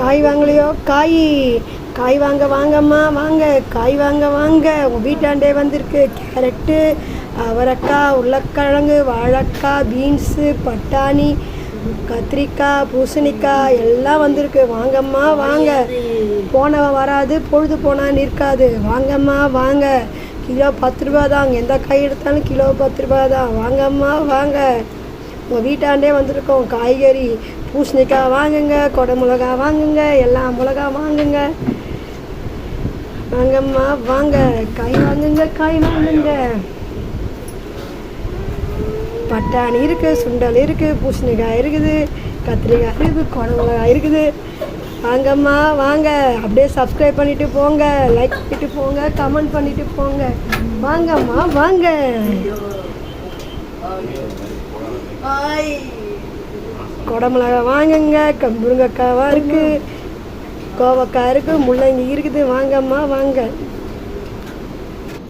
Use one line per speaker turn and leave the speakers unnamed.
காய் வாங்கலையோ? காய் வாங்க வாங்கம்மா வாங்க, காய் வாங்க வாங்க. உங்கள் வீட்டாண்டே வந்திருக்கு கேரட்டு, அவரைக்காய், உருளைக்கிழங்கு, வாழைக்காய், பீன்ஸு, பட்டாணி, கத்திரிக்காய், பூசணிக்காய் எல்லாம் வந்திருக்கு. வாங்கம்மா வாங்க. போனவன் வராது, பொழுது போனால் நிற்காது. வாங்கம்மா வாங்க. கிலோ 10 ரூபா தாங்க. எந்த காய் எடுத்தாலும் கிலோ 10 ரூபா தான். வாங்கம்மா வாங்க. உங்கள் வீட்டாண்டே வந்திருக்கோம். காய்கறி பூசணிக்காய் வாங்குங்க, கொடை மிளகா வாங்குங்க, எல்லா மிளகா வாங்குங்க. வாங்கம்மா வாங்க. காய் வாங்குங்க. பட்டாணி இருக்குது, சுண்டல் இருக்குது, பூசணிக்காய் இருக்குது, கத்திரிக்காய் இருக்குது, கொடை மிளகாய் இருக்குது. வாங்கம்மா வாங்க. அப்படியே சப்ஸ்கிரைப் பண்ணிவிட்டு போங்க, லைக் பண்ணிட்டு போங்க, கமெண்ட் பண்ணிவிட்டு போங்க. வாங்கம்மா வாங்க. கொடை மிளகாய் வாங்குங்க, முருங்கைக்காய் இருக்குது, கோவக்காய் இருக்குது, முள்ளங்கி இருக்குது. வாங்கம்மா வாங்க.